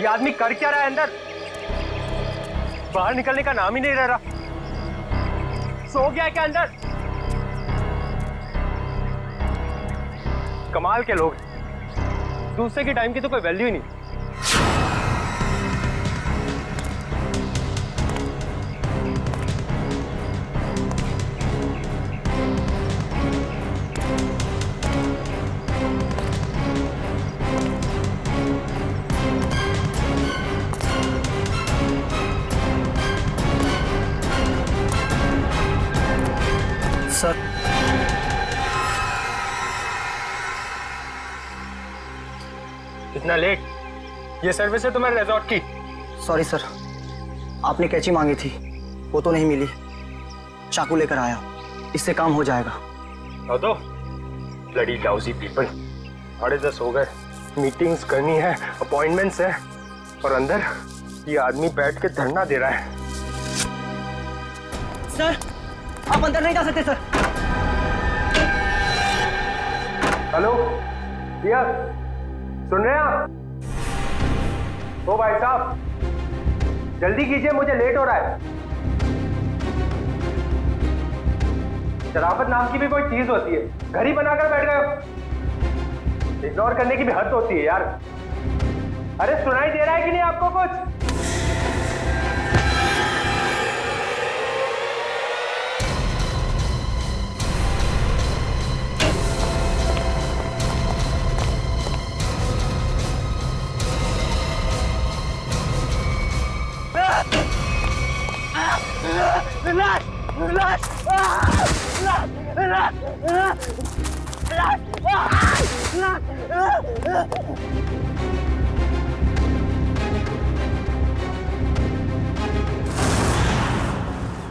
ये आदमी कर क्या रहा है अंदर? बाहर निकलने का नाम ही नहीं ले रहा। सो गया है क्या अंदर? कमाल के लोग, दूसरे के टाइम की तो कोई वैल्यू ही नहीं। सर, इतना लेट? ये सर्विस है तुम्हारे रिजॉर्ट की? सॉरी सर, आपने कैंची मांगी थी, वो तो नहीं मिली। चाकू लेकर आया, इससे काम हो जाएगा। तो ब्लडी लाउजी पीपल, 10:30 हो गए, मीटिंग्स करनी है, अपॉइंटमेंट्स है, और अंदर ये आदमी बैठ के धरना दे रहा है। सर, आप अंदर नहीं जा सकते सर। हेलो भैया, सुन रहे हैं आप? ओ भाई साहब, जल्दी कीजिए, मुझे लेट हो रहा है। शराफत नाम की भी कोई चीज होती है, घर ही बनाकर बैठ गए हो। इग्नोर करने की भी हद होती है यार। अरे सुनाई दे रहा है कि नहीं आपको कुछ?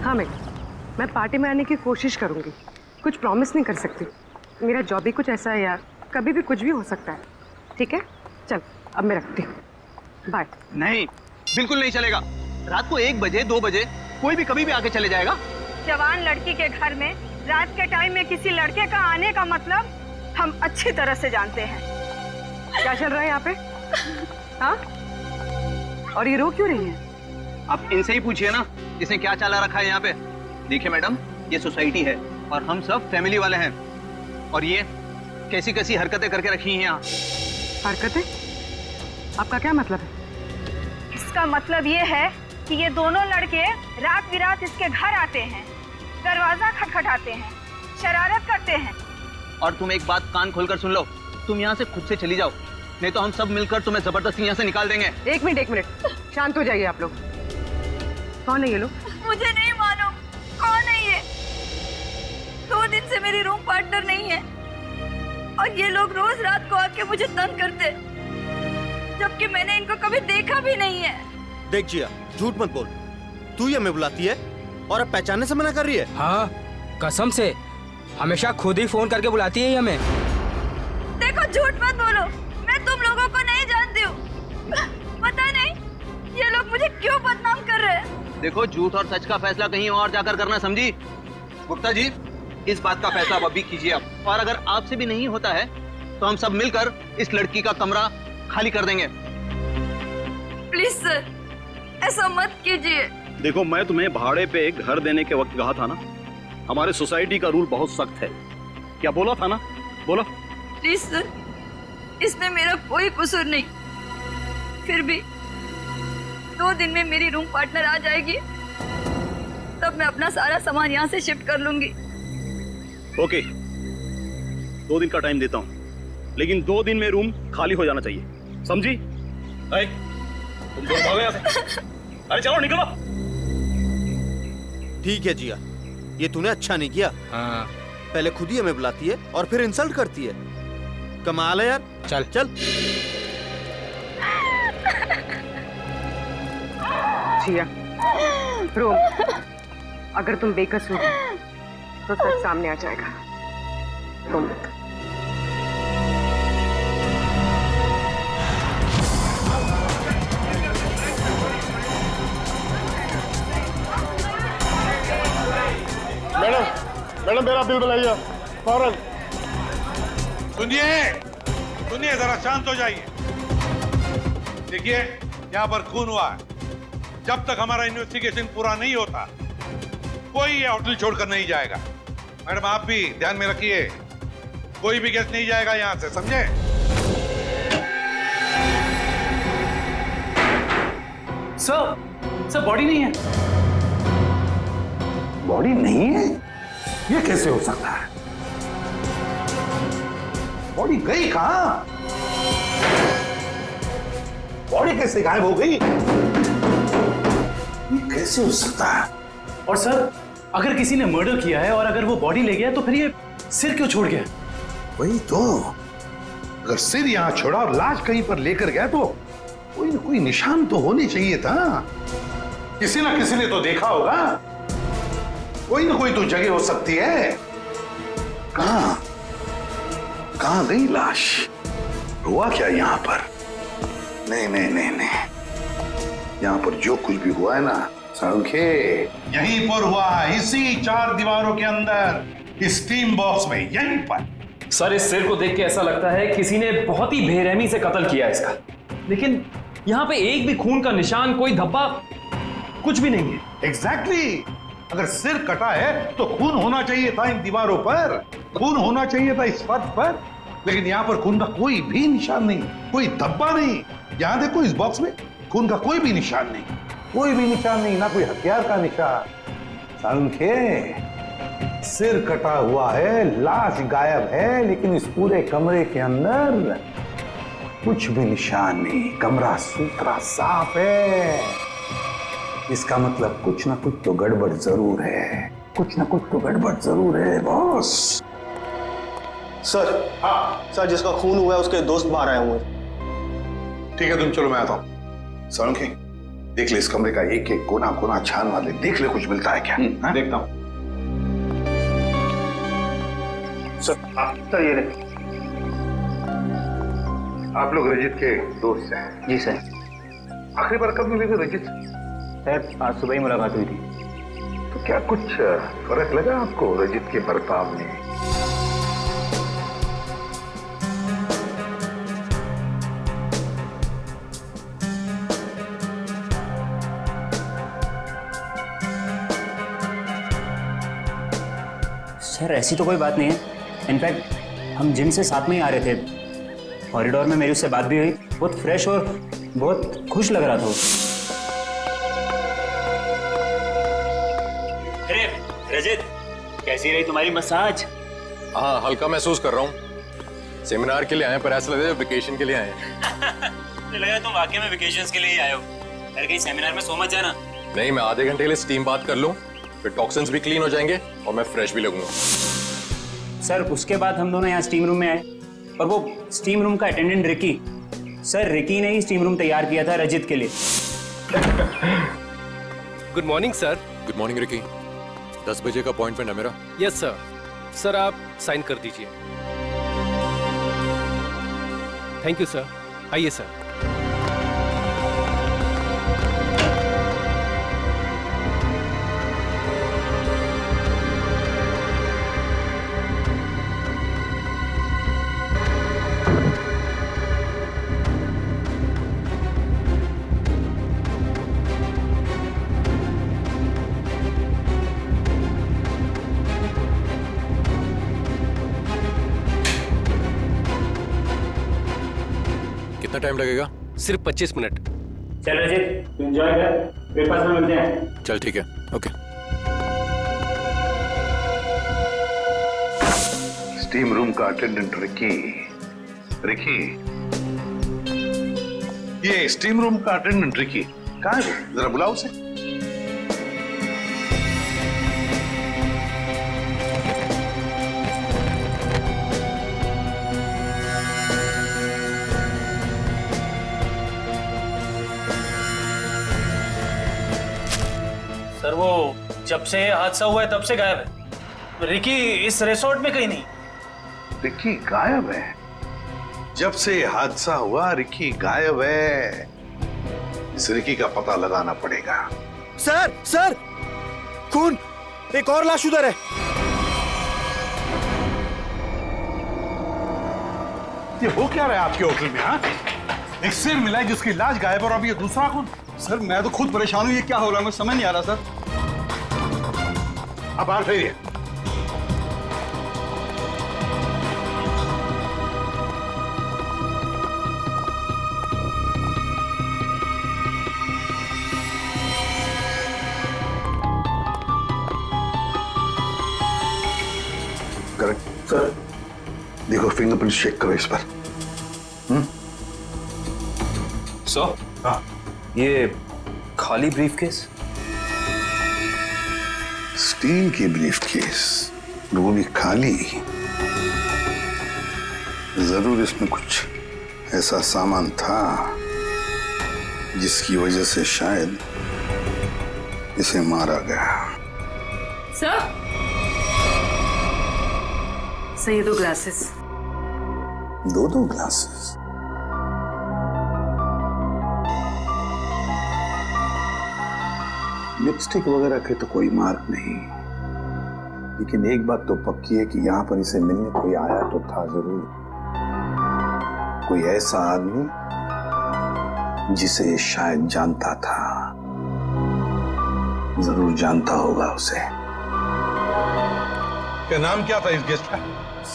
हाँ मैडम, मैं पार्टी में आने की कोशिश करूंगी, कुछ प्रॉमिस नहीं कर सकती। मेरा जॉब ही कुछ ऐसा है यार, कभी भी कुछ भी हो सकता है। ठीक है, चल अब मैं रखती हूँ, बाय। नहीं, बिल्कुल नहीं चलेगा। रात को 1 बजे 2 बजे कोई भी कभी भी आके चले जाएगा। जवान लड़की के घर में रात के टाइम में किसी लड़के का आने का मतलब हम अच्छी तरह से जानते हैं। क्या चल रहा है यहाँ पे? हाँ, और ये रो क्यों रही है? आप इनसे ही पूछिए ना, इसने क्या चाला रखा है यहाँ पे। देखिए मैडम, ये सोसाइटी है और हम सब फैमिली वाले हैं, और ये कैसी कैसी हरकतें करके रखी हैं यहाँ। हरकतें? आपका क्या मतलब है? इसका मतलब ये है कि ये दोनों लड़के रात बिरात इसके घर आते हैं, दरवाजा खटखटाते हैं, शरारत करते हैं। और तुम एक बात कान खोलकर सुन लो, तुम यहाँ से खुद से चली जाओ, नहीं तो हम सब मिलकर तुम्हें जबरदस्ती यहाँ से निकाल देंगे। एक मिनट, शांत हो जाइए आप लोग। कौन है ये लोग? मुझे नहीं मालूम कौन है ये। 2 दिन से मेरी रूम पार्टनर नहीं है, और ये लोग रोज रात को आके मुझे तंग करते, जबकि मैंने इनको कभी देखा भी नहीं है। देख जिया, झूठ मत बोल, तू ही हमें बुलाती है और अब पहचानने से मना कर रही है। हाँ, कसम से हमेशा खुद ही फोन करके बुलाती है हमें। देखो, झूठ मत बोलो, मैं तुम लोगों को नहीं जानती हूँ। पता नहीं ये लोग मुझे क्यों बदनाम कर रहे हैं। देखो, झूठ और सच का फैसला कहीं और जाकर करना, समझी? गुप्ता जी, इस बात का फैसला अब अभी कीजिए आप, और अगर आपसे भी नहीं होता है तो हम सब मिलकर इस लड़की का कमरा खाली कर देंगे। प्लीज सर, ऐसा मत कीजिए। देखो, मैं तुम्हें भाड़े पे एक घर देने के वक्त कहा था ना, हमारे सोसाइटी का रूल बहुत सख्त है। क्या बोला था ना? बोलो। प्लीज सर, इसमें मेरा कोई कसूर नहीं। फिर भी 2 दिन में मेरी रूम पार्टनर आ जाएगी, तब मैं अपना सारा सामान यहाँ से शिफ्ट कर लूंगी। ओके, 2 दिन का टाइम देता हूँ, लेकिन 2 दिन में रूम खाली हो जाना चाहिए, समझी? तुम दोनों भागो यहाँ से। अरे चलो निकलो। ठीक है जिया, ये तूने अच्छा नहीं किया। हाँ। पहले खुद ही हमें बुलाती है और फिर इंसल्ट करती है। कमाल है यार। चल चल। जिया, रोम, अगर तुम बेकसूर हो तो सच सामने आ जाएगा। तुम मैडम मेरा बिल बनाइए फौरन। सुनिए, जरा शांत हो जाइए। देखिए, यहाँ पर खून हुआ है। जब तक हमारा इन्वेस्टिगेशन पूरा नहीं होता कोई ये होटल छोड़कर नहीं जाएगा। मैडम आप भी ध्यान में रखिए, कोई भी गेस्ट नहीं जाएगा यहाँ से, समझे? सर बॉडी नहीं है। बॉडी नहीं है? ये कैसे हो सकता है? बॉडी गई कहां? बॉडी कैसे गायब हो गई? ये कैसे हो सकता है? और सर अगर किसी ने मर्डर किया है और अगर वो बॉडी ले गया तो फिर ये सिर क्यों छोड़ गया? वही तो, अगर सिर यहां छोड़ा और लाश कहीं पर लेकर गया तो कोई ना कोई निशान तो होने चाहिए था। किसी ना किसी ने तो देखा होगा, कोई ना कोई तो जगह हो सकती है। कहां गई लाश? हुआ क्या यहां पर? नहीं नहीं नहीं नहीं, यहां पर जो कुछ भी हुआ है ना सांखे, यहीं पर हुआ है, इसी 4 दीवारों के अंदर, स्टीम बॉक्स में, यहीं पर। सर इस सिर को देख के ऐसा लगता है किसी ने बहुत ही बेरहमी से कत्ल किया इसका, लेकिन यहाँ पे एक भी खून का निशान, कोई धब्बा, कुछ भी नहीं है। एग्जैक्टली, अगर सिर कटा है तो खून होना चाहिए था इन दीवारों पर, खून होना चाहिए था इस फर्श पर, लेकिन यहाँ पर खून का कोई भी निशान नहीं, कोई धब्बा नहीं। यहाँ देखो इस बॉक्स में खून का कोई भी निशान नहीं, कोई भी निशान नहीं, ना कोई हथियार का निशान। सांखे, सिर कटा हुआ है, लाश गायब है, लेकिन इस पूरे कमरे के अंदर कुछ भी निशान नहीं, कमरा सुथरा साफ है। इसका मतलब कुछ ना कुछ तो गड़बड़ जरूर है, कुछ ना कुछ तो गड़बड़ जरूर है बॉस। सर, हाँ सर, जिसका खून हुआ है उसके दोस्त बाहर आए हुए हैं। ठीक है, तुम चलो, मैं आता हूं। सांखे, देख ले इस कमरे का एक एक कोना कोना छान वाले, देख ले कुछ मिलता है क्या। देखता हूँ। सर ये रहे। आप लोग रजित के दोस्त हैं? जी सर। आखिरी बार कब मिले थे रजित? सर आज सुबह ही मुलाकात हुई थी। तो क्या कुछ फर्क लगा आपको रजित के बर्ताव में? सर ऐसी तो कोई बात नहीं है। इनफैक्ट हम जिम से साथ में ही आ रहे थे, कॉरिडोर में मेरी उससे बात भी हुई, बहुत फ्रेश और बहुत खुश लग रहा था। अरे रजित, कैसी रही तुम्हारी मसाज? हाँ, हल्का महसूस कर रहा हूँ। सेमिनार के लिए आए पर ऐसा लग रहा है वेकेशन के लिए आए हैं। मुझे लगा तुम वाकई में वेकेशंस के लिए ही आए हो। अरे कहीं सेमिनार में सो मत जाना। नहीं, मैं आधे घंटे के लिए स्टीम बात कर लूँ, फिर टॉक्सिन्स भी क्लीन हो जाएंगे और मैं फ्रेश भी लगूंगा। सर उसके बाद हम दोनों यहाँ स्टीम रूम में आए और वो स्टीम रूम का अटेंडेंट रिकी, सर रिकी ने ही स्टीम रूम तैयार किया था रजित के लिए। Good morning sir. Good morning Ricky. 10 बजे का अपॉइंटमेंट है मेरा। Yes sir. सर आप साइन कर दीजिए। Thank you sir. आइए सर। कितना टाइम लगेगा? सिर्फ 25 मिनट। चल रजित एंजॉय कर, ब्रेकफास्ट में मिलते हैं। चल ठीक है, ओके। स्टीम रूम का अटेंडेंट रिकी। रिकी, ये स्टीम रूम का अटेंडेंट रिकी कहाँ है? जरा बुलाओ उसे। सर वो जब से हादसा हुआ है तब से गायब है। रिकी इस रिसोर्ट में कहीं नहीं। रिकी गायब है? जब से हादसा हुआ रिकी गायब है। इस रिकी का पता लगाना पड़ेगा। सर सर, खून, एक और लाश उधर है। ये हो क्या रहा है आपके होटल में? हाँ, एक सिर मिला है जिसकी लाश गायब और अब ये दूसरा खून। सर मैं तो खुद परेशान हूँ, ये क्या हो रहा है मुझे समझ नहीं आ रहा सर। अब बाहर फेरिए। करेक्ट सर, देखो फिंगरप्रिंट चेक करो इस पर। सर, हाँ, ये खाली ब्रीफकेस? स्टील की ब्रीफकेस, वो भी खाली। जरूर इसमें कुछ ऐसा सामान था जिसकी वजह से शायद इसे मारा गया। सर, ये 2 ग्लासेस। 2 ग्लासेस? लिपस्टिक वगैरह के तो कोई मार्क नहीं, लेकिन एक बात तो पक्की है कि यहाँ पर इसे मिलने कोई आया तो था जरूर। कोई ऐसा आदमी जिसे ये शायद जानता था, जरूर जानता होगा उसे। क्या नाम क्या था इस गेस्ट का?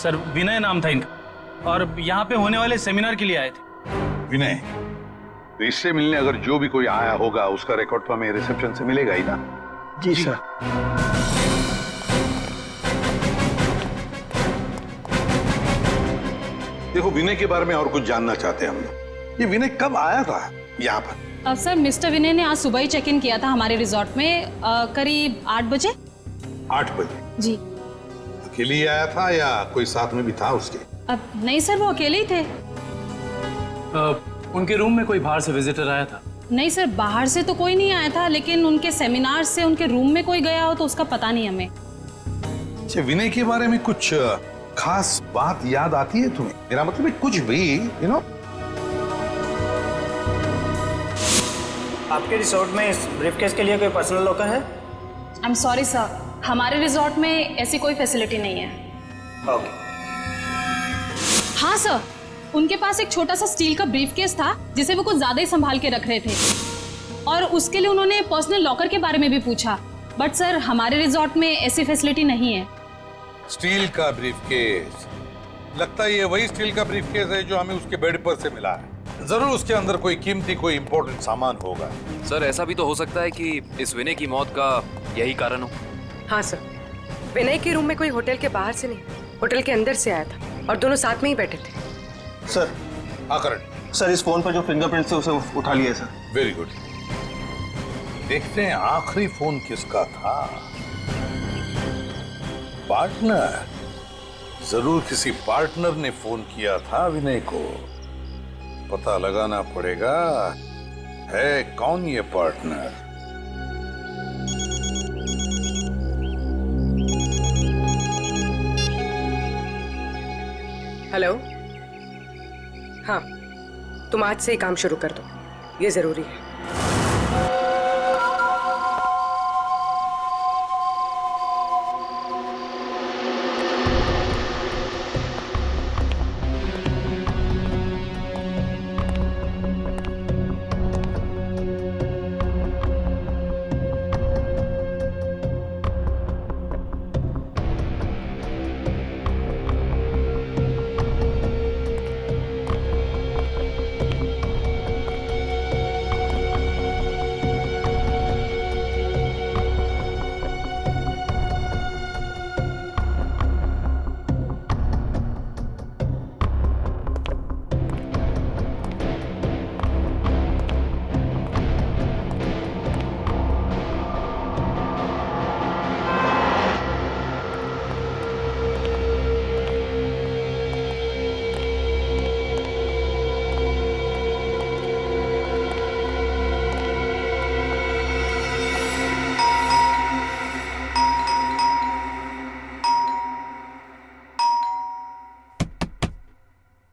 सर विनय नाम था इनका, और यहाँ पे होने वाले सेमिनार के लिए आए थे। विनय, तो इससे मिलने अगर जो भी कोई आया होगा उसका रिकॉर्ड तो हमें रिसेप्शन से मिलेगा ही ना? जी सर। देखो, विनय के बारे में और कुछ जानना चाहते हैं हम लोग। ये विनय कब आया था यहाँ पर? अब सर मिस्टर विनय ने आज सुबह ही चेक इन किया था हमारे रिजॉर्ट में, करीब 8 बजे। 8 बजे? जी। अकेले ही आया था या कोई साथ में भी था उसके? अब नहीं सर, वो अकेले ही थे। उनके रूम में कोई बाहर से विजिटर आया था? नहीं सर, बाहर से तो कोई नहीं आया था, लेकिन उनके सेमिनार से उनके रूम में कोई गया हो तो उसका पता नहीं हमें। अच्छा, विनय के बारे में कुछ खास बात याद आती है तुम्हें? मेरा मतलब है कुछ भी, यू नो। आपके रिसोर्ट में इस ब्रीफकेस के लिए कोई पर्सनल लॉकर है? आई एम सॉरी सर, हमारे रिजॉर्ट में ऐसी कोई फैसिलिटी नहीं है। ओके। हाँ सर, उनके पास एक छोटा सा स्टील का ब्रीफकेस था जिसे वो कुछ ज्यादा ही संभाल के रख रहे थे, और उसके लिए उन्होंने पर्सनल लॉकर के बारे में भी पूछा, बट सर हमारे रिजॉर्ट में ऐसी फैसिलिटी नहीं है। स्टील का ब्रीफकेस? लगता है ये वही स्टील का ब्रीफकेस है जो हमें उसके बेड पर से मिला है। जरूर उसके अंदर कोई कीमती, कोई इंपॉर्टेंट सामान होगा। सर, ऐसा भी तो हो सकता है कि इस विनय की मौत का यही कारण हो। हाँ सर, विनय के रूम में कोई होटल के बाहर से नहीं, होटल के अंदर से आया था और दोनों साथ में ही बैठे थे। सर। हाँ करण। सर इस फोन पर जो फिंगरप्रिंट थे उसे उठा लिया सर। Very good. देखते हैं आखिरी फोन किसका था। पार्टनर, जरूर किसी पार्टनर ने फोन किया था विनय को। पता लगाना पड़ेगा है कौन ये पार्टनर। हेलो। हाँ, तुम आज से ही काम शुरू कर दो, ये जरूरी है।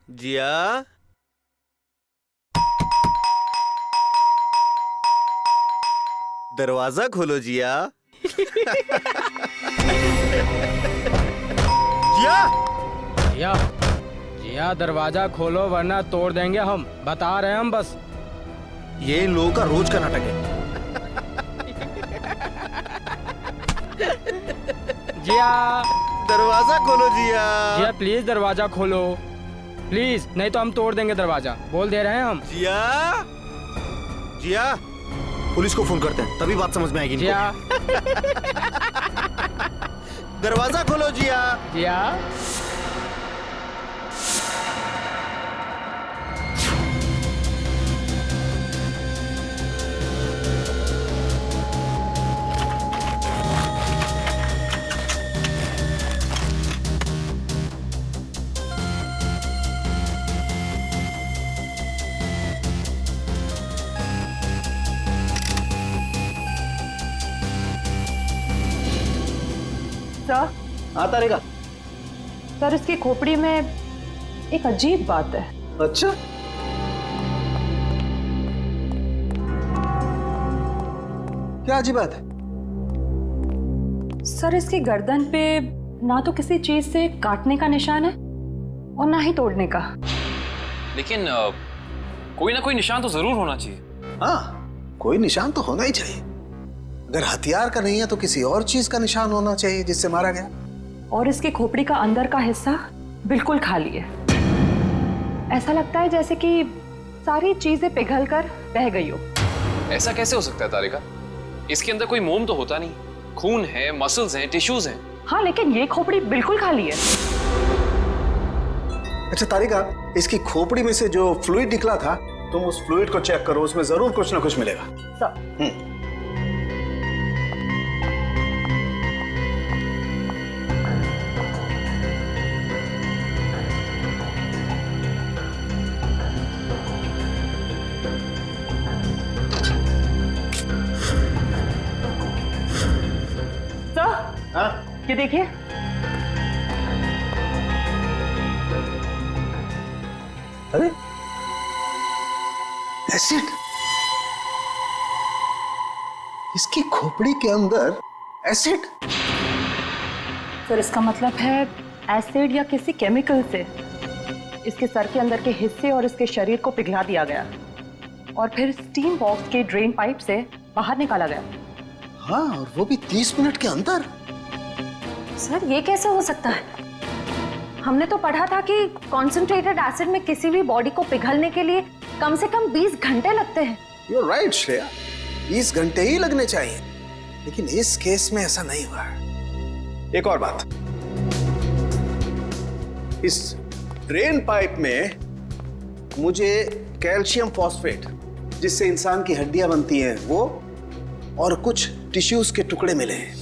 जिया, दरवाजा खोलो जिया। जिया, जिया, जिया दरवाजा खोलो वरना तोड़ देंगे हम, बता रहे हैं हम बस। ये इन लोगों का रोज का नाटक है। जिया दरवाजा खोलो जिया। जिया प्लीज दरवाजा खोलो प्लीज, नहीं तो हम तोड़ देंगे दरवाजा, बोल दे रहे हैं हम। जिया जिया पुलिस को फोन करते हैं, तभी बात समझ में आएगी। जिया दरवाजा खोलो जिया। जिया सर। हाँ तारिका। सर इसकी खोपड़ी में एक अजीब बात है। अच्छा क्या अजीब बात है? सर इसकी गर्दन पे ना तो किसी चीज से काटने का निशान है और ना ही तोड़ने का। लेकिन कोई ना कोई निशान तो जरूर होना चाहिए। हाँ, कोई निशान तो होना ही चाहिए। अगर हथियार का नहीं है तो किसी और चीज का निशान होना चाहिए जिससे मारा गया। और इसकी खोपड़ी का अंदर का हिस्सा बिल्कुल खाली है। ऐसा लगता है जैसे कि सारी चीजें पिघलकर बह गई हो। ऐसा कैसे हो सकता है तारिका? इसके अंदर कोई मोम तो होता नहीं, खून है, मसल्स हैं, टिश्यूज हैं। हाँ लेकिन ये खोपड़ी बिल्कुल खाली है। अच्छा तारिका, इसकी खोपड़ी में से जो फ्लूइड निकला था, तुम उस फ्लूइड को चेक करो, उसमें जरूर कुछ ना कुछ मिलेगा। सर ये देखिए। अरे एसिड, इसकी खोपड़ी के अंदर एसिड। सर इसका मतलब है एसिड या किसी केमिकल से इसके सर के अंदर के हिस्से और इसके शरीर को पिघला दिया गया और फिर स्टीम बॉक्स के ड्रेन पाइप से बाहर निकाला गया। हाँ, और वो भी 30 मिनट के अंदर। सर ये कैसे हो सकता है? हमने तो पढ़ा था कि कॉन्सेंट्रेटेड एसिड में किसी भी बॉडी को पिघलने के लिए कम से कम 20 घंटे लगते हैं। You're right, श्रेया, 20 घंटे ही लगने चाहिए, लेकिन इस केस में ऐसा नहीं हुआ। एक और बात, इस ड्रेन पाइप में मुझे कैल्शियम फॉस्फेट, जिससे इंसान की हड्डियां बनती हैं, वो और कुछ टिश्यूज के टुकड़े मिले हैं।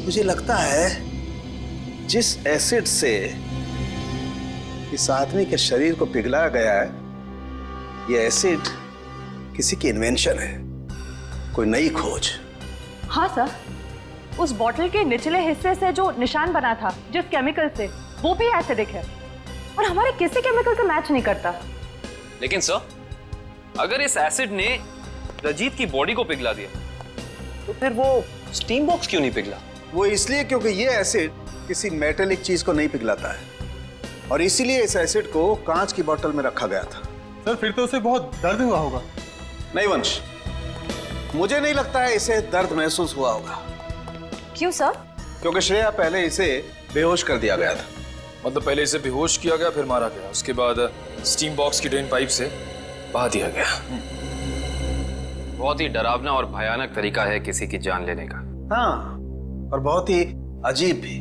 मुझे लगता है जिस एसिड से इस आदमी के शरीर को पिघलाया गया है, ये एसिड किसी की इन्वेंशन है, कोई नई खोज। हाँ सर, उस बॉटल के निचले हिस्से से जो निशान बना था जिस केमिकल से, वो भी एसिडिक है और हमारे किसी केमिकल से मैच नहीं करता। लेकिन सर, अगर इस एसिड ने रजीत की बॉडी को पिघला दिया तो फिर वो स्टीम बॉक्स क्यों नहीं पिघला? वो इसलिए क्योंकि ये एसिड किसी मेटेलिक चीज को नहीं पिघलाता है और इसीलिए इस एसिड को कांच की बोतल में रखा गया था। सर फिर तो उसे बहुत दर्द हुआ होगा। नहीं वंश, मुझे नहीं लगता है इसे दर्द महसूस हुआ होगा। क्यों सर? क्योंकि श्रेया पहले इसे बेहोश कर दिया गया था। मतलब पहले इसे बेहोश किया गया, फिर मारा गया, उसके बाद स्टीम बॉक्स की ड्रेन पाइप से बहा दिया गया। बहुत ही डरावना और भयानक तरीका है किसी की जान लेने का। हाँ, और बहुत ही अजीब भी।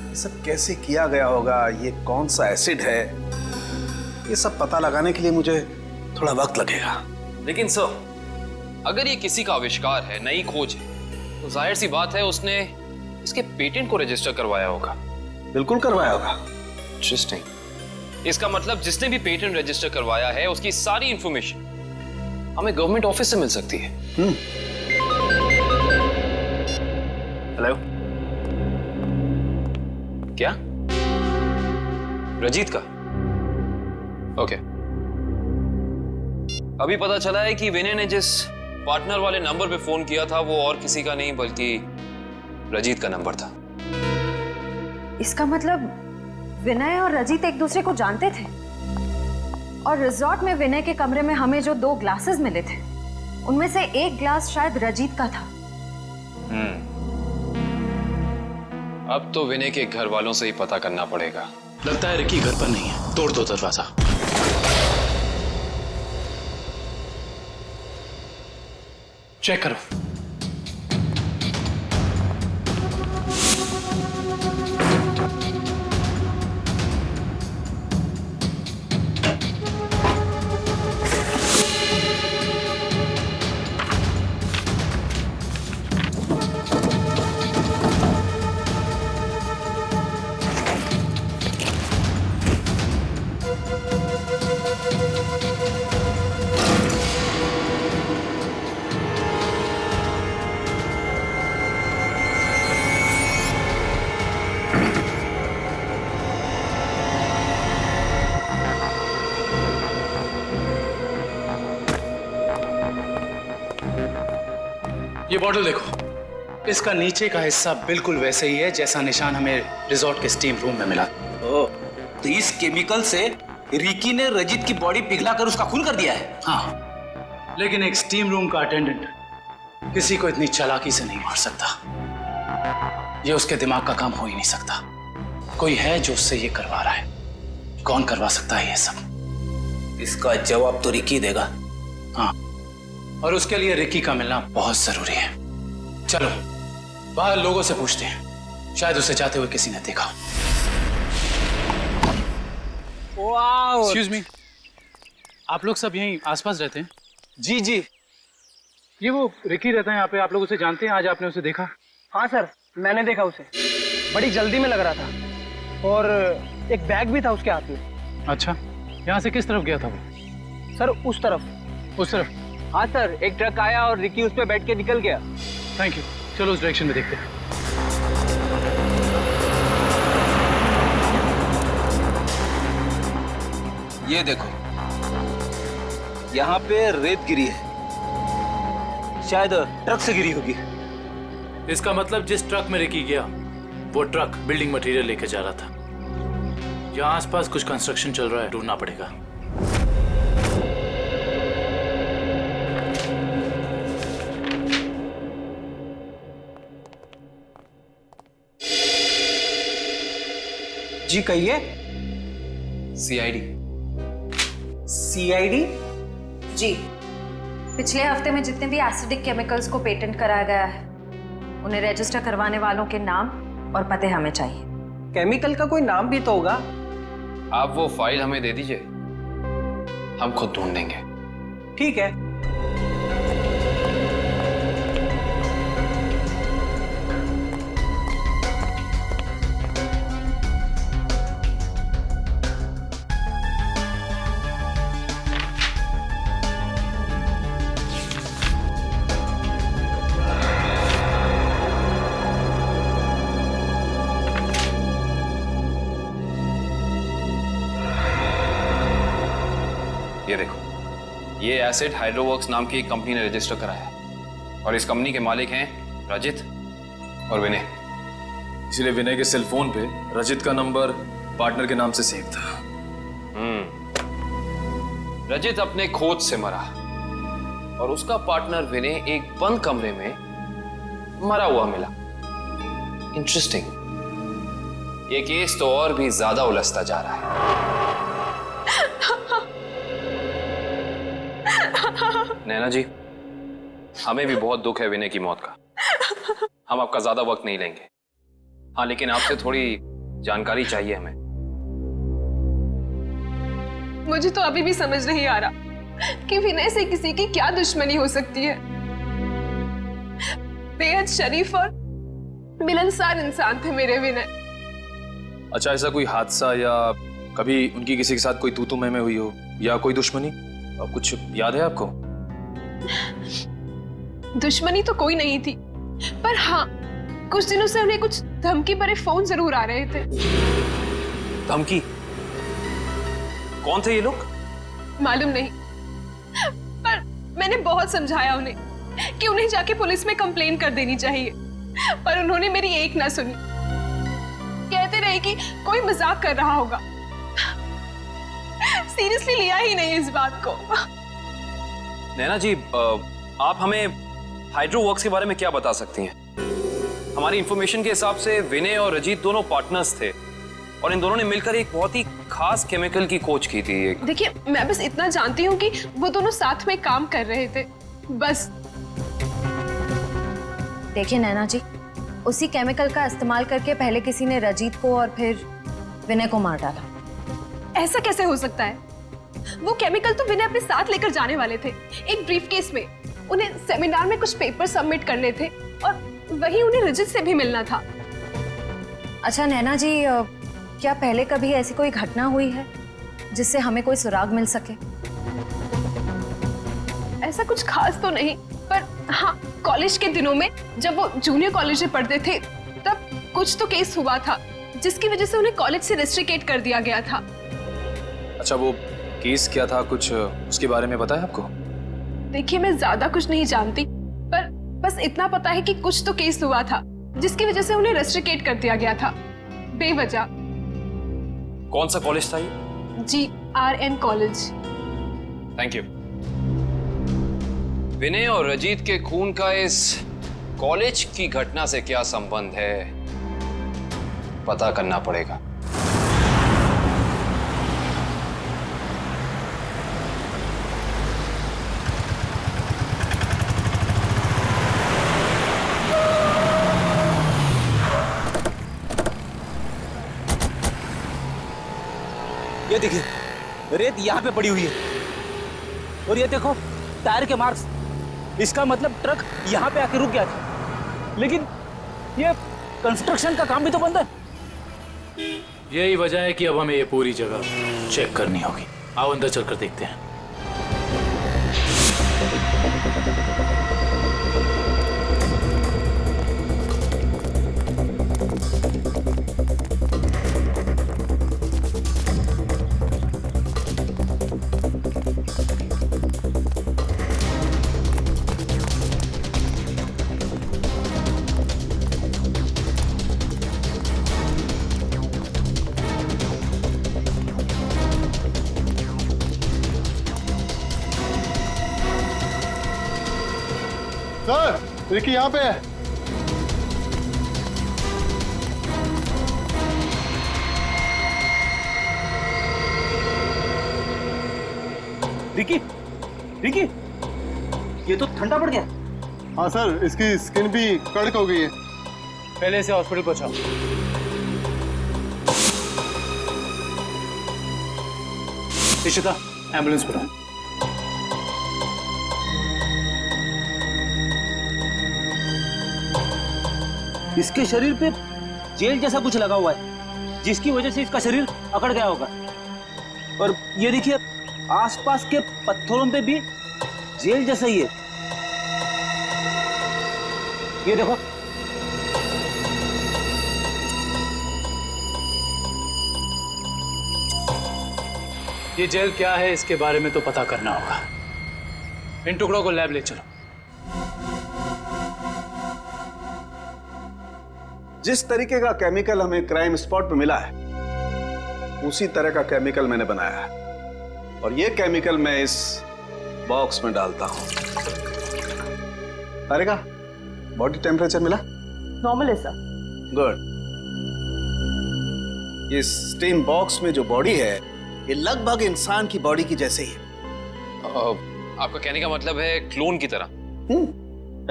ये सब कैसे किया गया होगा, ये कौन सा एसिड है, ये सब पता लगाने के लिए मुझे थोड़ा वक्त लगेगा। लेकिन सर, अगर ये किसी का आविष्कार है, नई खोज है, तो जाहिर सी बात है उसने इसके पेटेंट को रजिस्टर करवाया होगा। बिल्कुल करवाया होगा। इंटरेस्टिंग। इसका मतलब जिसने भी पेटेंट रजिस्टर करवाया है उसकी सारी इंफॉर्मेशन हमें गवर्नमेंट ऑफिस से मिल सकती है। हेलो, क्या? रजीत का? ओके। अभी पता चला है कि विनय ने जिस पार्टनर वाले नंबर पे फोन किया था वो और किसी का नहीं बल्कि रजीत का नंबर था। इसका मतलब विनय और रजित एक दूसरे को जानते थे और रिजॉर्ट में विनय के कमरे में हमें जो 2 ग्लासेस मिले थे उनमें से एक ग्लास शायद रजित का था। अब तो विनय के घर वालों से ही पता करना पड़ेगा। लगता है रिकी घर पर नहीं है, तोड़ दो दरवाजा। चेक करो। ये बॉटल देखो, इसका नीचे का हिस्सा बिल्कुल वैसे ही है जैसा निशान हमें रिजॉर्ट के स्टीम रूम में मिला। ओह, तो इस केमिकल से रिकी ने रजित की बॉडी पिघलाकर उसका खून कर दिया है। हाँ, लेकिन एक स्टीम रूम का अटेंडेंट किसी को इतनी चालाकी से नहीं मार सकता। ये उसके दिमाग का काम हो ही नहीं सकता। कोई है जो उससे ये करवा रहा है। कौन करवा सकता है ये सब? इसका जवाब तो रिकी देगा। हाँ, और उसके लिए रिकी का मिलना बहुत जरूरी है। चलो बाहर लोगों से पूछते हैं, शायद उसे जाते हुए किसी ने देखा। एक्सक्यूज मी, आप लोग सब यहीं आसपास रहते हैं? जी जी। ये वो रिकी रहता है यहाँ पे, आप लोग उसे जानते हैं? आज आपने उसे देखा? हाँ सर, मैंने देखा उसे। बड़ी जल्दी में लग रहा था और एक बैग भी था उसके हाथ में। अच्छा, यहाँ से किस तरफ गया था वो? सर उस तरफ। उस तरफ? हाँ सर, एक ट्रक आया और रिकी उस पे बैठ के निकल गया। थैंक यू, चलो उस डायरेक्शन में देखते हैं। ये देखो, यहाँ पे रेत गिरी है, शायद ट्रक से गिरी होगी। इसका मतलब जिस ट्रक में रिकी गया वो ट्रक बिल्डिंग मटेरियल लेके जा रहा था। यहाँ आसपास कुछ कंस्ट्रक्शन चल रहा है, ढूंढना पड़ेगा। जी कहिए। सीआईडी। सीआईडी? जी, पिछले हफ्ते में जितने भी एसिडिक केमिकल्स को पेटेंट कराया गया है उन्हें रजिस्टर करवाने वालों के नाम और पते हमें चाहिए। केमिकल का कोई नाम भी तो होगा। आप वो फाइल हमें दे दीजिए, हम खुद ढूंढ देंगे। ठीक है। ये देखो, ये एसिड हाइड्रोवर्क्स नाम की एक कंपनी ने रजिस्टर कराया है और इस कंपनी के मालिक हैं रजित और विनय। इसलिए विनय के सेल फोन पे रजित का नंबर पार्टनर के नाम से सेव था। रजित अपने खोज से मरा और उसका पार्टनर विनय एक बंद कमरे में मरा हुआ मिला। इंटरेस्टिंग। ये केस तो और भी ज्यादा उलझता जा रहा है। नैना जी, हमें भी बहुत दुख है विनय की मौत का। हम आपका ज्यादा वक्त नहीं लेंगे। हाँ, लेकिन आपसे थोड़ी जानकारी चाहिए हमें। मुझे तो अभी भी समझ नहीं आ रहा कि विनय से किसी की क्या दुश्मनी हो सकती है। बेहद शरीफ और मिलनसार इंसान थे मेरे विनय। अच्छा, ऐसा कोई हादसा या कभी उनकी किसी के साथ कोई तू मैं हुई हो या कोई दुश्मनी, कुछ याद है आपको? दुश्मनी तो कोई नहीं थी, पर हाँ, कुछ दिनों से उन्हें कुछ धमकी भरे फोन जरूर आ रहे थे। धमकी? कौन थे ये लोग? मालूम नहीं, पर मैंने बहुत समझाया उन्हें कि उन्हें जाके पुलिस में कंप्लेन कर देनी चाहिए, पर उन्होंने मेरी एक ना सुनी। कहते रहे कि कोई मजाक कर रहा होगा। सीरियसली लिया ही नहीं इस बात को। नैना जी, आप हमें हाइड्रो वर्क्स के बारे में क्या बता सकती हैं? हमारी इंफॉर्मेशन के हिसाब से विनय और रजीत दोनों पार्टनर्स थे और इन दोनों ने मिलकर एक बहुत ही खास केमिकल की खोज की थी। देखिए, मैं बस इतना जानती हूँ कि वो दोनों साथ में काम कर रहे थे, बस। देखिए नैना जी, उसी केमिकल का इस्तेमाल करके पहले किसी ने रजीत को और फिर विनय को मार डाला। ऐसा कैसे हो सकता है? वो केमिकल तो विनय अपने साथ लेकर जाने वाले थे, एक ब्रीफकेस में। उन्हें सेमिनार में कुछ पेपर सबमिट करने थे और वहीं उन्हें रजत से भी मिलना था। अच्छा नैना जी, क्या पहले कभी ऐसी कोई घटना हुई है जिससे हमें कोई सुराग मिल सके? ऐसा कुछ खास तो नहीं, पर हाँ, कॉलेज के दिनों में जब वो जूनियर कॉलेज में पढ़ते थे तब कुछ तो केस हुआ था जिसकी वजह से उन्हें कॉलेज से रेस्ट्रिकेट कर दिया गया था। अच्छा, वो केस क्या था, कुछ उसके बारे में पता है आपको? देखिए, मैं ज्यादा कुछ नहीं जानती, पर बस इतना पता है कि कुछ तो केस हुआ था जिसकी वजह से उन्हें रेस्ट्रिकेट कर दिया गया था बेवजह। कौन सा कॉलेज था ये? GRN college. Thank you. Vinay और रजीत के खून का इस कॉलेज की घटना से क्या संबंध है, पता करना पड़ेगा। ये देखिए, रेत यहाँ पे पड़ी हुई है और ये देखो टायर के मार्क्स। इसका मतलब ट्रक यहाँ पे आके रुक गया था, लेकिन ये कंस्ट्रक्शन का काम भी तो बंद है। यही वजह है कि अब हमें ये पूरी जगह चेक करनी होगी। आओ अंदर चलकर देखते हैं। सर, रिकी यहाँ पे है। रिकी, रिकी, ये तो ठंडा पड़ गया। हाँ सर, इसकी स्किन भी कड़क हो गई है। पहले से हॉस्पिटल पहुंचाओ। इशिता, एम्बुलेंस बुलाओ। इसके शरीर पे जेल जैसा कुछ लगा हुआ है, जिसकी वजह से इसका शरीर अकड़ गया होगा। और ये देखिए, आसपास के पत्थरों पे भी जेल जैसा ही है। ये देखो, ये जेल क्या है इसके बारे में तो पता करना होगा। इन टुकड़ों को लैब ले चलो। जिस तरीके का केमिकल हमें क्राइम स्पॉट पे मिला है, उसी तरह का केमिकल मैंने बनाया है और ये केमिकल मैं इस बॉक्स में डालता हूं। तारिका, बॉडी टेम्परेचर मिला? नॉर्मल है सर। गुड। इस स्टीम बॉक्स में जो बॉडी है, ये लगभग इंसान की बॉडी की जैसे ही है। आपका कहने का मतलब है क्लोन की तरह?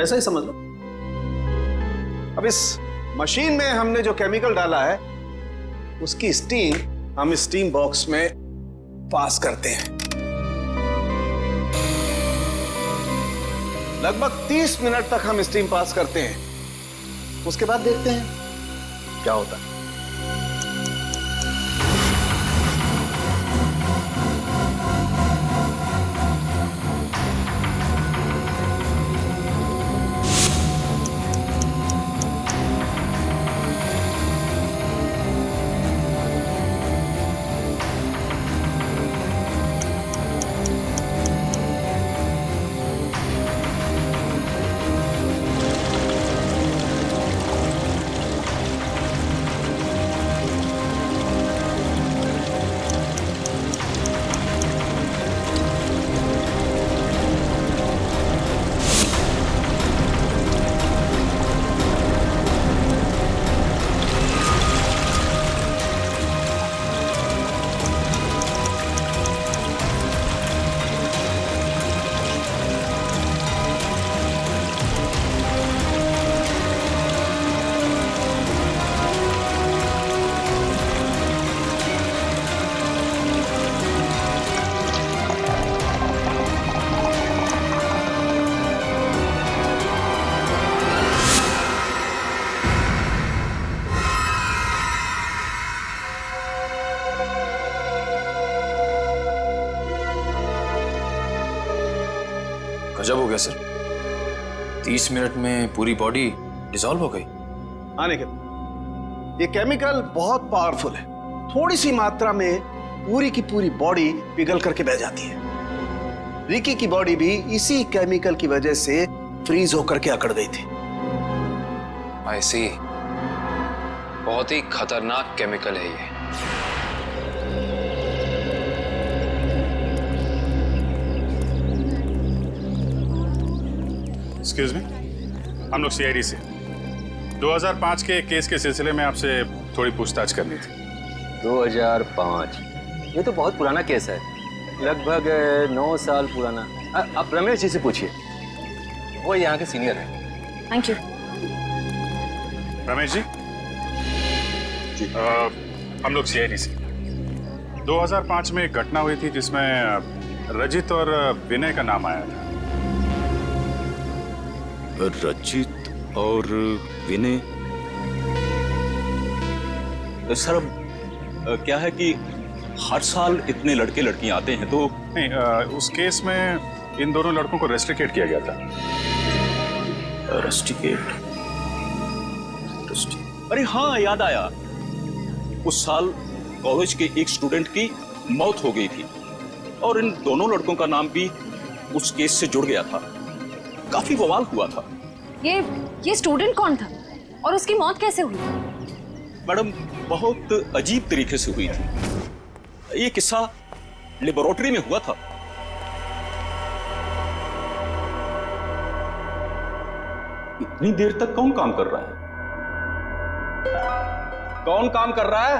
ऐसा ही समझ लो। अब इस मशीन में हमने जो केमिकल डाला है, उसकी स्टीम हम इस स्टीम बॉक्स में पास करते हैं। लगभग 30 मिनट तक हम स्टीम पास करते हैं। उसके बाद देखते हैं क्या होता है। गजब हो गया सर, 30 मिनट में पूरी बॉडी डिसॉल्व हो गई। हाँ निखिल, ये केमिकल बहुत पावरफुल है। थोड़ी सी मात्रा में पूरी की पूरी बॉडी पिघल करके बह जाती है। रिकी की बॉडी भी इसी केमिकल की वजह से फ्रीज होकर के अकड़ गई थी। आई सी, बहुत ही खतरनाक केमिकल है ये। एक्सक्यूज मी, हम लोग सीआईडी से 2005 के केस के सिलसिले में आपसे थोड़ी पूछताछ करनी थी। 2005? ये तो बहुत पुराना केस है, लगभग 9 साल पुराना। आप रमेश जी से पूछिए, वो यहाँ के सीनियर हैं। Thank you. रमेश जी, हम लोग सीआईडी से 2005 में एक घटना हुई थी जिसमें रजित और विनय का नाम आया था। रजित और विनय? सर क्या है कि हर साल इतने लड़के लड़कियां आते हैं तो नहीं, उस केस में इन दोनों लड़कों को रेस्ट्रिकेट किया गया था। रेस्ट्रिकेट? अरे हाँ, याद आया, उस साल कॉलेज के एक स्टूडेंट की मौत हो गई थी और इन दोनों लड़कों का नाम भी उस केस से जुड़ गया था। काफी बवाल हुआ था। ये स्टूडेंट कौन था और उसकी मौत कैसे हुई? मैडम, बहुत अजीब तरीके से हुई थी। ये किस्सा लेबोरेटरी में हुआ था। इतनी देर तक कौन काम कर रहा है? कौन काम कर रहा है?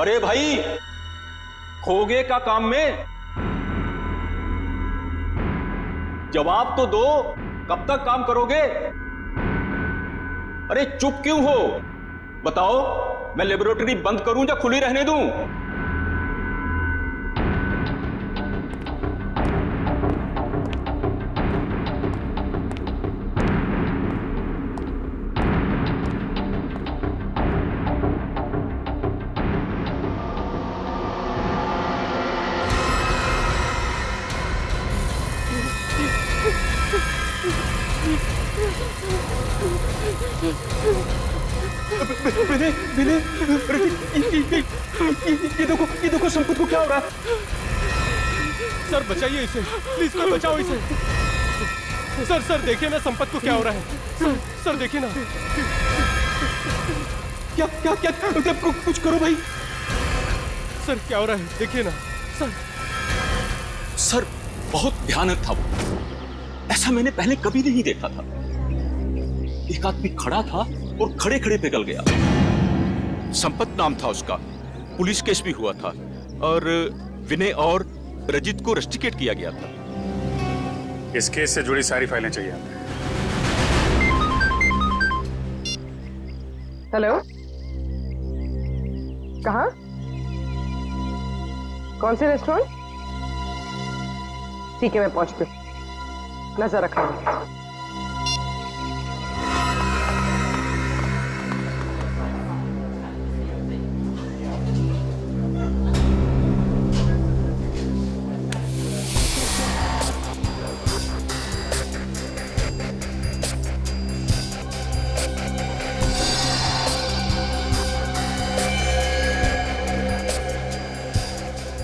अरे भाई, खोगे का काम में जवाब तो दो, कब तक काम करोगे? अरे चुप क्यों हो? बताओ, मैं लेबोरेटरी बंद करूं या खुली रहने दूं? ये देखो संपत को क्या हो रहा है? सर बचाइए इसे, प्लीज कोई बचाओ इसे। सर देखिए ना संपत को क्या हो रहा है। सर देखिए ना। क्या कुछ करो भाई। सर क्या हो रहा है, देखिए ना। सर बहुत भयानक था वो, ऐसा मैंने पहले कभी नहीं देखा था। एक आदमी खड़ा था और खड़े खड़े पिघल गया। संपत नाम था उसका, पुलिस केस भी हुआ था और विनय और रजित को रेस्ट्रिकेट किया गया था। इस केस से जुड़ी सारी फाइलें चाहिए हमें। हेलो, कहाँ? कौन से रेस्टोरेंट? ठीक है, मैं पहुंचती हूँ, नजर रखना।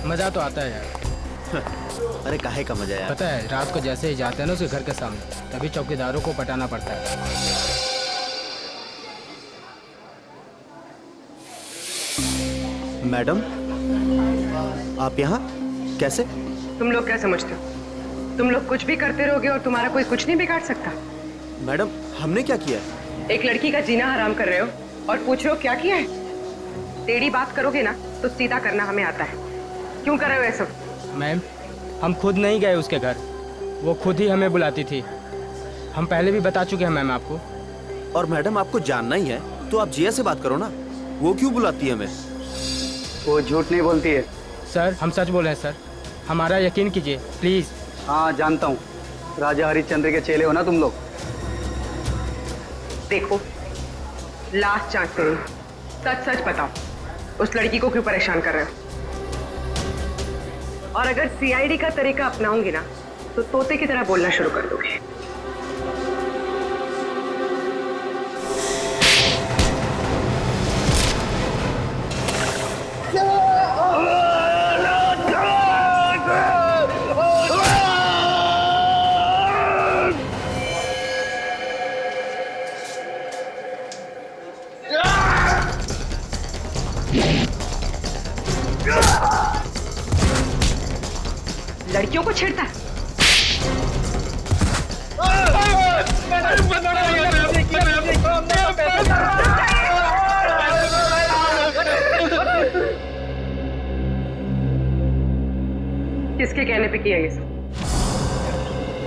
मजा तो आता है यार। अरे काहे का मजा यार? पता है, रात को जैसे ही जाते हैं ना उसके घर के सामने, तभी चौकीदारों को पटाना पड़ता है। मैडम, आप यहाँ कैसे? तुम लोग क्या समझते हो? तुम लोग कुछ भी करते रहोगे और तुम्हारा कोई कुछ नहीं बिगाड़ सकता। मैडम, हमने क्या किया? एक लड़की का जीना हराम कर रहे हो और पूछ रहे हो क्या किया है? टेढ़ी बात करोगे ना तो सीधा करना हमें आता है। क्यों कर रहे हो ये सब? मैम, हम खुद नहीं गए उसके घर, वो खुद ही हमें बुलाती थी। हम पहले भी बता चुके हैं मैम आपको। और मैडम, आपको जानना ही है तो आप जिया से बात करो ना, वो क्यों बुलाती है हमें? वो झूठ नहीं बोलती है। सर हम सच बोल रहे हैं सर, हमारा यकीन कीजिए प्लीज। हाँ जानता हूँ, राजा हरिश्चंद्र के चेले हो ना तुम लोग। देखो, लास्ट चांस करो, सच सच बताओ, उस लड़की को क्यों परेशान कर रहे हो? और अगर सीआईडी का तरीका अपनाऊंगी ना तो तोते की तरह बोलना शुरू कर दोगे। लड़कियों को छेड़ता है। किसके कहने पे किया ये सब?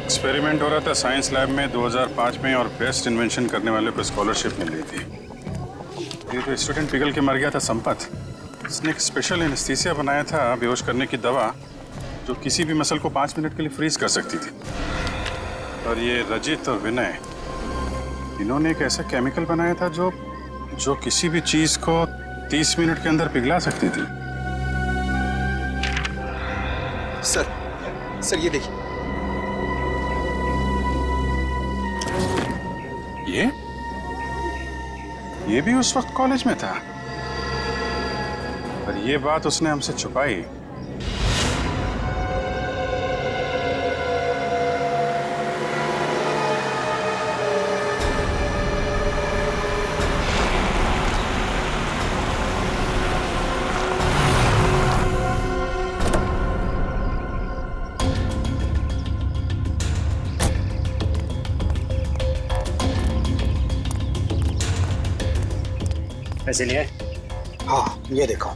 एक्सपेरिमेंट हो रहा था साइंस लैब में 2005 में और बेस्ट इन्वेंशन करने वाले को स्कॉलरशिप मिल रही थी। ये तो स्टूडेंट पिघल के मर गया था संपत। इसने एक स्पेशल एनेस्थीसिया बनाया था बेहोश करने की दवा जो किसी भी मसल को 5 मिनट के लिए फ्रीज कर सकती थी। और ये रजित और विनय इन्होंने एक ऐसा केमिकल बनाया था जो किसी भी चीज को 30 मिनट के अंदर पिघला सकती थी। सर ये देखिए। ये भी उस वक्त कॉलेज में था पर ये बात उसने हमसे छुपाई। पैसे लिए? हाँ, ये देखो।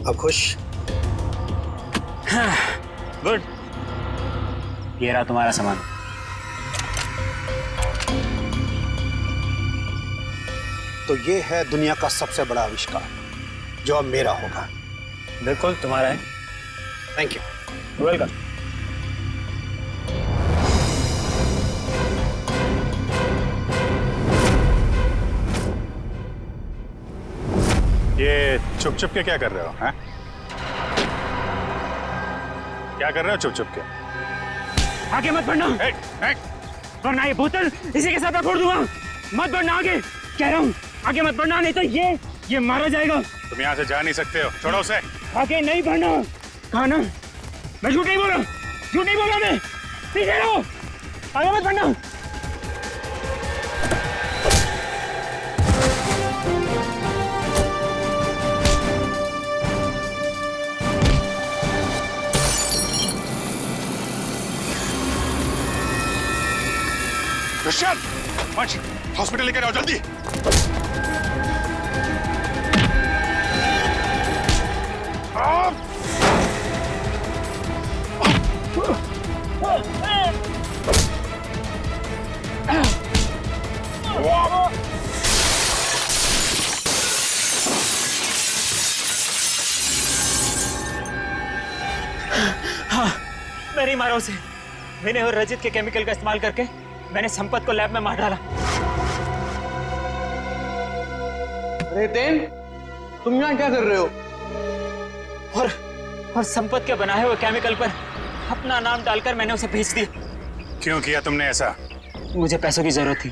अब खुश? गुड। ये रहा तुम्हारा सामान। तो ये है दुनिया का सबसे बड़ा आविष्कार जो अब मेरा होगा। बिल्कुल तुम्हारा है। Thank you. वेलकम। ये चुप चुप के क्या कर रहे हो? हैं? क्या कर रहे हो चुप चुप के? आगे मत बढ़ना। वरना ये बोतल इसी के साथ मैं फोड़ दूंगा। मत बढ़ना आगे, कह रहा हूँ। आगे मत बढ़ना, नहीं तो ये मारा जाएगा। तुम यहाँ से जा नहीं सकते हो, छोड़ो उसे। आगे नहीं बढ़ना। कहा ना, मैं झूठ नहीं बोला मैं। पीछे रहो, आगे मत बढ़ना। हॉस्पिटल लेकर आओ जल्दी। हाँ, मैं नहीं मारा उसे। विनय और रजित के केमिकल का इस्तेमाल करके मैंने संपत को लैब में मार डाला। रेतेन, तुम यहाँ क्या कर रहे हो? और संपत के बनाए हुए केमिकल पर अपना नाम डालकर मैंने उसे भेज दिया। क्यों किया तुमने ऐसा? मुझे पैसों की जरूरत थी।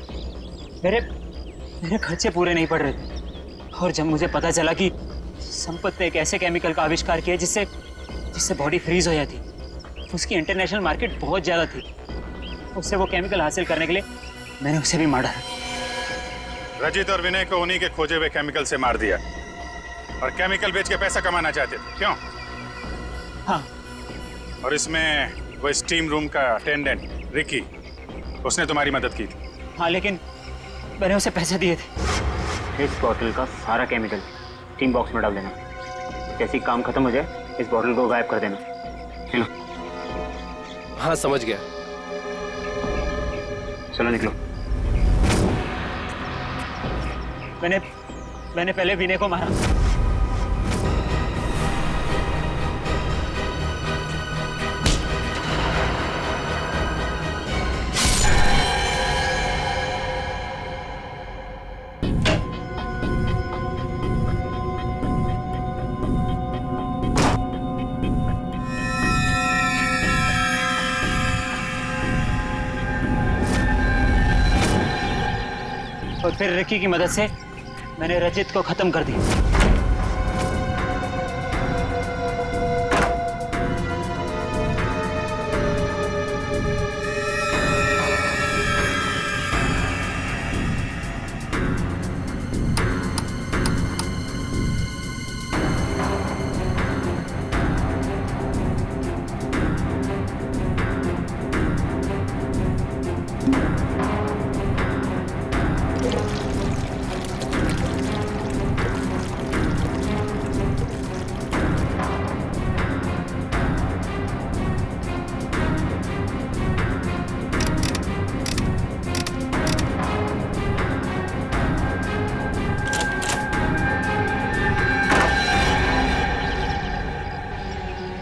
मेरे खर्चे पूरे नहीं पड़ रहे थे। और जब मुझे पता चला कि संपत ने एक ऐसे केमिकल का आविष्कार किया जिससे बॉडी फ्रीज हो जाती, उसकी इंटरनेशनल मार्केट बहुत ज्यादा थी। उससे वो केमिकल हासिल करने के लिए मैंने उसे भी मार डाला। रजित और विनय को उन्हीं के खोजे हुए केमिकल से मार दिया और केमिकल बेच के पैसा कमाना चाहते थे, क्यों? हाँ। और इसमें वो स्टीम रूम का अटेंडेंट रिकी, उसने तुम्हारी मदद की थी। हाँ, लेकिन मैंने उसे पैसे दिए थे। इस बॉटल का सारा केमिकल टीम बॉक्स में डाल देना। जैसे ही काम खत्म हो जाए इस बॉटल को गायब कर देना। चलो। हाँ, समझ गया। चलो निकलो। मैंने पहले विनय को मारा। फिर रिकी की मदद से मैंने रचित को खत्म कर दिया।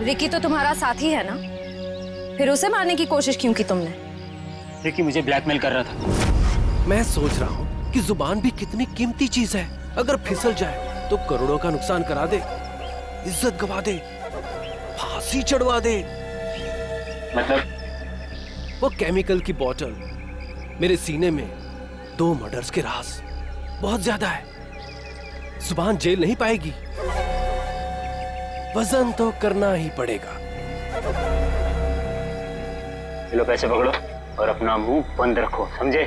रिकी तो तुम्हारा साथी है ना, फिर उसे मारने की कोशिश क्यों की तुमने? रिकी मुझे ब्लैकमेल कर रहा था। मैं सोच रहा हूँ कि जुबान भी कितनी कीमती चीज है, अगर फिसल जाए तो करोड़ों का नुकसान करा दे, इज्जत गवा दे, फांसी चढ़वा दे। मतलब वो केमिकल की बोतल मेरे सीने में 2 मर्डर्स के राज बहुत ज्यादा है। जुबान झेल नहीं पाएगी, वजन तो करना ही पड़ेगा। लो पैसे पकड़ो और अपना मुंह बंद रखो, समझे?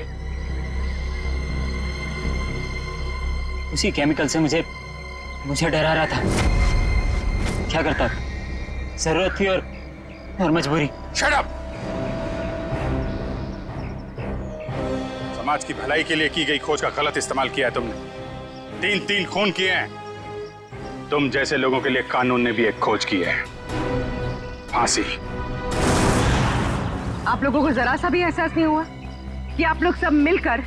उसी केमिकल से मुझे डरा रहा था। क्या करता? जरूरत थी और मजबूरी। Shut up! समाज की भलाई के लिए की गई खोज का गलत इस्तेमाल किया है तुमने। 3 खून किए हैं। तुम जैसे लोगों के लिए कानून ने भी एक खोज की है, फांसी। आप लोगों को जरा सा भी एहसास नहीं हुआ कि आप लोग सब मिलकर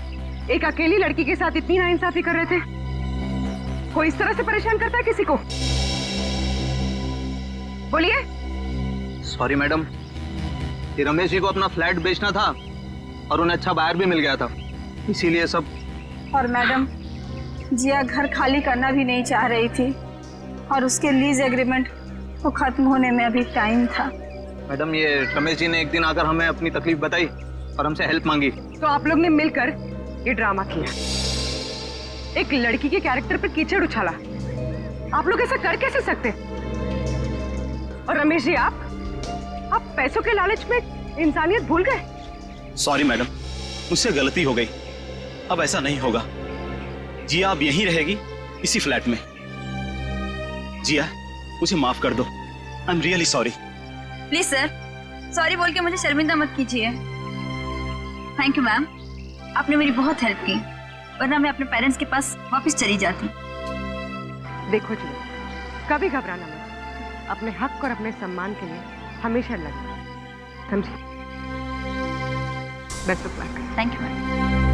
एक अकेली लड़की के साथ इतनी नाइंसाफी कर रहे थे? कोई इस तरह से परेशान करता है किसी को? बोलिए। सॉरी मैडम, ये रमेश जी को अपना फ्लैट बेचना था और उन्हें अच्छा बायर भी मिल गया था, इसीलिए सब। और मैडम, जिया घर खाली करना भी नहीं चाह रही थी और उसके लीज एग्रीमेंट को खत्म होने में अभी टाइम था। मैडम, ये रमेश जी ने एक दिन आकर हमें अपनी तकलीफ बताई और हमसे हेल्प मांगी। तो आप लोग ने मिलकर ये ड्रामा किया, एक लड़की के कैरेक्टर पर कीचड़ उछाला। आप लोग ऐसा कर कैसे सकते? और रमेश जी, आप पैसों के लालच में इंसानियत भूल गए। सॉरी मैडम, मुझसे गलती हो गई, अब ऐसा नहीं होगा। जिया अब यहीं रहेगी, इसी फ्लैट में। जिया, मुझे माफ कर दो। I am really sorry. Please sir, sorry बोल के मुझे शर्मिंदा मत कीजिए। थैंक यू मैम, आपने मेरी बहुत हेल्प की, वरना मैं अपने पेरेंट्स के पास वापस चली जाती। देखो जी, कभी घबराना मत। अपने हक और अपने सम्मान के लिए हमेशा लड़ना, समझे? Best of luck. Thank you ma'am.